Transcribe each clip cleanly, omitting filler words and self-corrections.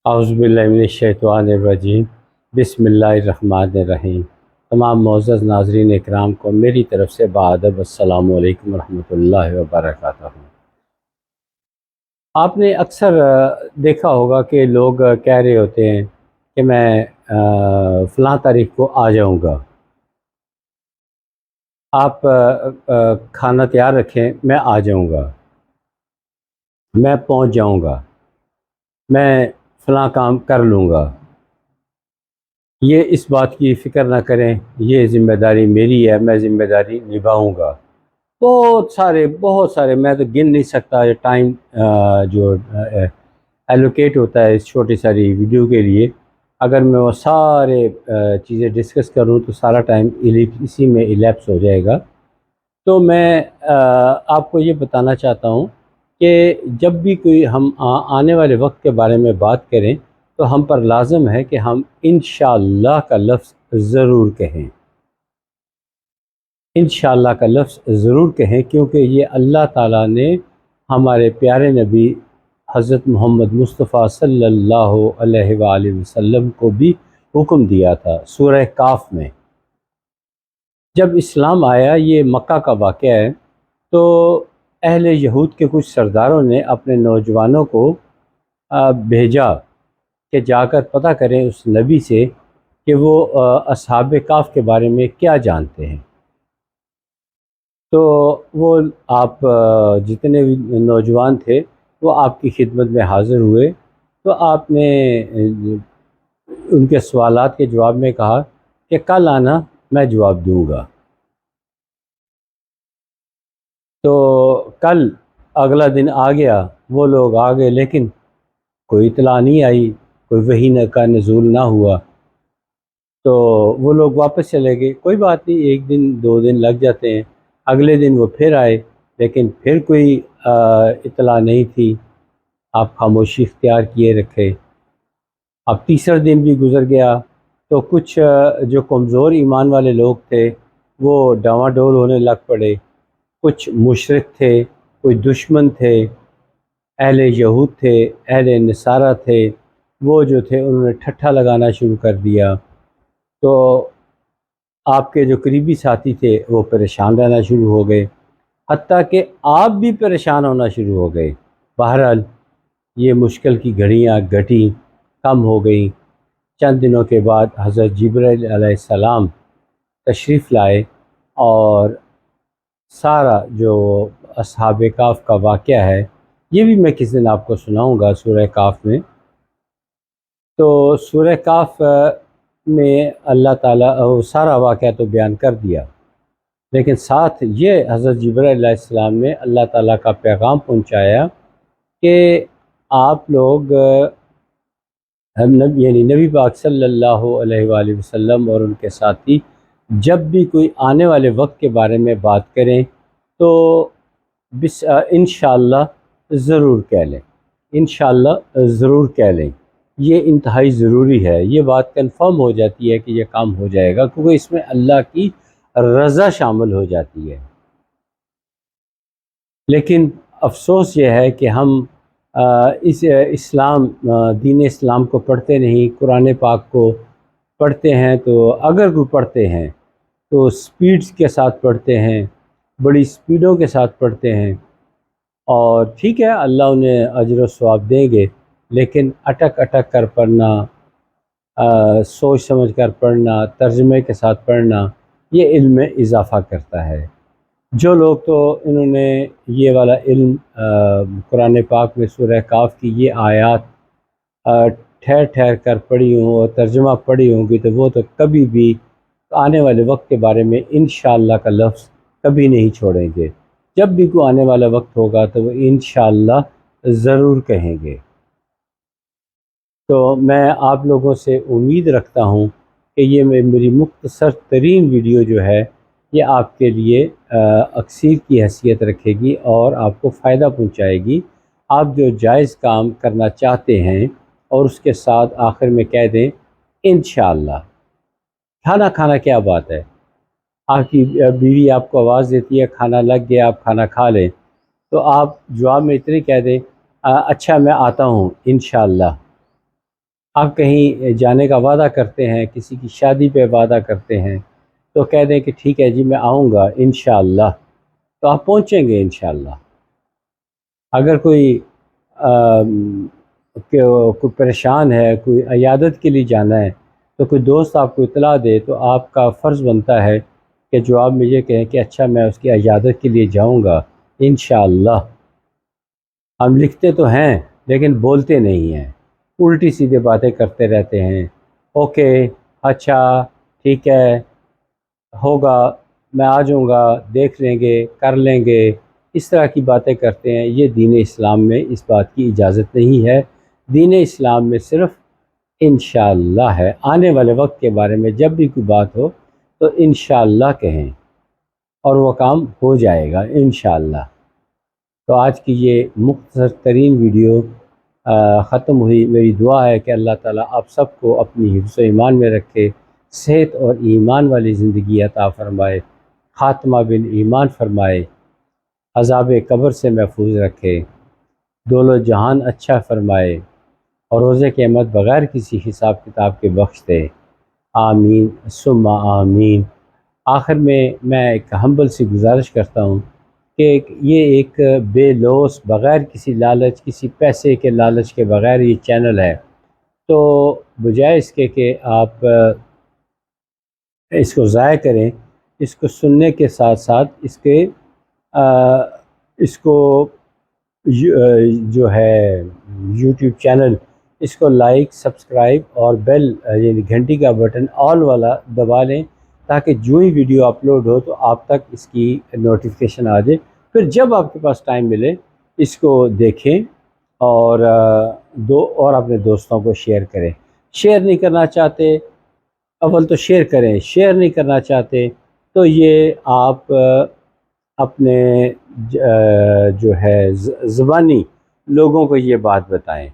اعوذ باللہ من الشیطان الرجیم، بسم اللہ الرحمن الرحیم۔ تمام معزز ناظرین اکرام کو میری طرف سے بادب السلام علیکم ورحمۃ اللہ وبرکاتہ۔ آپ نے اکثر دیکھا ہوگا کہ لوگ کہہ رہے ہوتے ہیں کہ میں فلاں تاریخ کو آ جاؤں گا، آپ کھانا تیار رکھیں، میں آ جاؤں گا، میں پہنچ جاؤں گا، میں فلاں کام کر لوں گا، یہ اس بات کی فکر نہ کریں، یہ ذمہ داری میری ہے، میں ذمہ داری نبھاؤں گا۔ بہت سارے میں تو گن نہیں سکتا، یہ ٹائم جو ایلوکیٹ ہوتا ہے اس چھوٹی ساری ویڈیو کے لیے، اگر میں وہ سارے چیزیں ڈسکس کروں تو سارا ٹائم اسی میں الیپس ہو جائے گا۔ تو میں آپ کو یہ بتانا چاہتا ہوں کہ جب بھی کوئی ہم آنے والے وقت کے بارے میں بات کریں تو ہم پر لازم ہے کہ ہم انشاءاللہ کا لفظ ضرور کہیں، انشاءاللہ کا لفظ ضرور کہیں، کیونکہ یہ اللہ تعالیٰ نے ہمارے پیارے نبی حضرت محمد مصطفیٰ صلی اللہ علیہ وآلہ وسلم کو بھی حکم دیا تھا۔ سورہ کاف میں جب اسلام آیا، یہ مکہ کا واقعہ ہے، تو اہل یہود کے کچھ سرداروں نے اپنے نوجوانوں کو بھیجا کہ جا کر پتہ کریں اس نبی سے کہ وہ اصحاب کاف کے بارے میں کیا جانتے ہیں۔ تو وہ آپ جتنے بھی نوجوان تھے وہ آپ کی خدمت میں حاضر ہوئے، تو آپ نے ان کے سوالات کے جواب میں کہا کہ کل آنا، میں جواب دوں گا۔ تو کل اگلا دن آ گیا، وہ لوگ آ گئے، لیکن کوئی اطلاع نہیں آئی، کوئی وحی کا نزول نہ ہوا، تو وہ لوگ واپس چلے گئے۔ کوئی بات نہیں، ایک دن دو دن لگ جاتے ہیں، اگلے دن وہ پھر آئے، لیکن پھر کوئی اطلاع نہیں تھی، آپ خاموشی اختیار کیے رکھے۔ اب تیسرا دن بھی گزر گیا، تو کچھ جو کمزور ایمان والے لوگ تھے وہ ڈاواڈول ہونے لگ پڑے، کچھ مشرک تھے، کوئی دشمن تھے، اہل یہود تھے، اہل نصارہ تھے، وہ جو تھے انہوں نے ٹھٹھا لگانا شروع کر دیا۔ تو آپ کے جو قریبی ساتھی تھے وہ پریشان رہنا شروع ہو گئے، حتیٰ کہ آپ بھی پریشان ہونا شروع ہو گئے۔ بہرحال یہ مشکل کی گھڑیاں گھٹی، کم ہو گئیں۔ چند دنوں کے بعد حضرت جبرائیل علیہ السلام تشریف لائے، اور سارا جو اصحاب کاف کا واقعہ ہے یہ بھی میں کس دن آپ کو سناؤں گا سورہ کاف میں۔ تو سورہ کاف میں اللہ تعالیٰ سارا واقعہ تو بیان کر دیا، لیکن ساتھ یہ حضرت جبرائیل علیہ السلام نے اللہ تعالیٰ کا پیغام پہنچایا کہ آپ لوگ یعنی نبی پاک صلی اللہ علیہ وآلہ وسلم اور ان کے ساتھی جب بھی کوئی آنے والے وقت کے بارے میں بات کریں تو انشاءاللہ ضرور کہہ لیں، انشاءاللہ ضرور کہہ لیں۔ یہ انتہائی ضروری ہے، یہ بات کنفرم ہو جاتی ہے کہ یہ کام ہو جائے گا، کیونکہ اس میں اللہ کی رضا شامل ہو جاتی ہے۔ لیکن افسوس یہ ہے کہ ہم اس دین اسلام کو پڑھتے نہیں، قرآن پاک کو پڑھتے ہیں تو اگر کوئی پڑھتے ہیں تو سپیڈز کے ساتھ پڑھتے ہیں، بڑی سپیڈوں کے ساتھ پڑھتے ہیں، اور ٹھیک ہے اللہ انہیں اجر و ثواب دیں گے، لیکن اٹک اٹک کر پڑھنا، سوچ سمجھ کر پڑھنا، ترجمے کے ساتھ پڑھنا، یہ علم میں اضافہ کرتا ہے۔ جو لوگ تو انہوں نے یہ والا علم قرآن پاک میں سورہ کاف کی یہ آیات ٹھہر ٹھہر کر پڑھی ہوں اور ترجمہ پڑھی ہوں گی تو وہ تو کبھی بھی آنے والے وقت کے بارے میں انشاءاللہ کا لفظ کبھی نہیں چھوڑیں گے۔ جب بھی کوئی آنے والا وقت ہوگا تو وہ انشاءاللہ ضرور کہیں گے۔ تو میں آپ لوگوں سے امید رکھتا ہوں کہ یہ میری مختصر ترین ویڈیو جو ہے یہ آپ کے لیے اکسیر کی حیثیت رکھے گی اور آپ کو فائدہ پہنچائے گی۔ آپ جو جائز کام کرنا چاہتے ہیں اور اس کے ساتھ آخر میں کہہ دیں انشاءاللہ۔ کھانا کھانا کیا بات ہے، آپ کی بیوی آپ کو آواز دیتی ہے کھانا لگ گیا، آپ کھانا کھا لیں، تو آپ جواب میں اتنے کہہ دیں اچھا میں آتا ہوں انشاءاللہ۔ آپ کہیں جانے کا وعدہ کرتے ہیں، کسی کی شادی پہ وعدہ کرتے ہیں، تو کہہ دیں کہ ٹھیک ہے جی میں آؤں گا انشاءاللہ، تو آپ پہنچیں گے انشاءاللہ۔ اگر کوئی کوئی پریشان ہے، کوئی عیادت کے لیے جانا ہے، تو کوئی دوست آپ کو اطلاع دے تو آپ کا فرض بنتا ہے کہ جو آپ مجھے کہیں کہ اچھا میں اس کی عیادت کے لیے جاؤں گا انشاءاللہ۔ ہم لکھتے تو ہیں لیکن بولتے نہیں ہیں، الٹی سیدھے باتیں کرتے رہتے ہیں، اوکے اچھا ٹھیک ہے ہوگا، میں آ جاؤں گا، دیکھ لیں گے، کر لیں گے، اس طرح کی باتیں کرتے ہیں۔ یہ دین اسلام میں اس بات کی اجازت نہیں ہے۔ دین اسلام میں صرف انشاءاللہ ہے۔ آنے والے وقت کے بارے میں جب بھی کوئی بات ہو تو انشاءاللہ کہیں اور وہ کام ہو جائے گا انشاءاللہ۔ تو آج کی یہ مختصر ترین ویڈیو ختم ہوئی۔ میری دعا ہے کہ اللہ تعالیٰ آپ سب کو اپنی حفظ و ایمان میں رکھے، صحت اور ایمان والی زندگی عطا فرمائے، خاتمہ بالایمان فرمائے، عذاب قبر سے محفوظ رکھے، دولو جہان اچھا فرمائے، اور روز قیامت بغیر کسی حساب کتاب کے بخش دے، آمین ثم آمین۔ آخر میں ایک ہمبل سی گزارش کرتا ہوں کہ یہ ایک بے لوث، بغیر کسی لالچ، کسی پیسے کے لالچ کے بغیر یہ چینل ہے، تو بجائے اس کے کہ آپ اس کو ضائع کریں، اس کو سننے کے ساتھ ساتھ اس کو جو ہے یوٹیوب چینل، اس کو لائک، سبسکرائب اور بیل یعنی گھنٹی کا بٹن آل والا دبا لیں، تاکہ جو ہی ویڈیو اپلوڈ ہو تو آپ تک اس کی نوٹیفیکیشن آ جائے۔ پھر جب آپ کے پاس ٹائم ملے اس کو دیکھیں اور اپنے دوستوں کو شیئر کریں۔ شیئر نہیں کرنا چاہتے اول تو شیئر کریں، شیئر نہیں کرنا چاہتے تو یہ آپ اپنے جو ہے زبانی لوگوں کو یہ بات بتائیں۔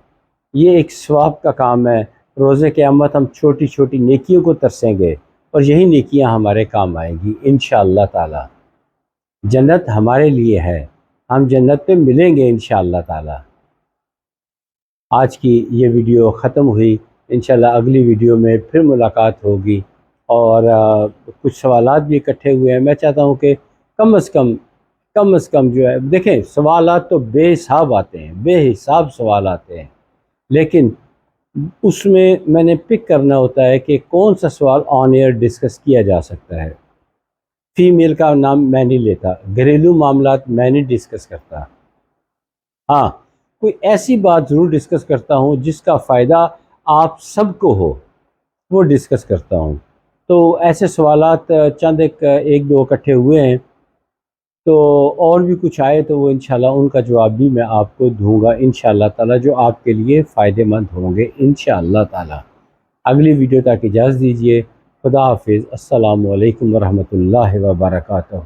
یہ ایک ثواب کا کام ہے۔ روز قیامت ہم چھوٹی چھوٹی نیکیوں کو ترسیں گے اور یہی نیکیاں ہمارے کام آئیں گی انشاءاللہ تعالی۔ جنت ہمارے لیے ہے، ہم جنت پہ ملیں گے انشاءاللہ تعالی۔ آج کی یہ ویڈیو ختم ہوئی، انشاءاللہ اگلی ویڈیو میں پھر ملاقات ہوگی، اور کچھ سوالات بھی اکٹھے ہوئے ہیں۔ میں چاہتا ہوں کہ کم از کم جو ہے، دیکھیں سوالات تو بے حساب آتے ہیں، بے حساب سوال آتے ہیں، لیکن اس میں نے پک کرنا ہوتا ہے کہ کون سا سوال آن ایئر ڈسکس کیا جا سکتا ہے۔ فیمیل کا نام میں نہیں لیتا، گھریلو معاملات میں نہیں ڈسکس کرتا، ہاں کوئی ایسی بات ضرور ڈسکس کرتا ہوں جس کا فائدہ آپ سب کو ہو، وہ ڈسکس کرتا ہوں۔ تو ایسے سوالات چند ایک دو اکٹھے ہوئے ہیں، تو اور بھی کچھ آئے تو وہ انشاءاللہ ان کا جواب بھی میں آپ کو دوں گا انشاءاللہ تعالی، جو آپ کے لیے فائدہ مند ہوں گے انشاءاللہ تعالی۔ اگلی ویڈیو تک اجازت دیجیے، خدا حافظ، السلام علیکم ورحمۃ اللہ وبرکاتہ۔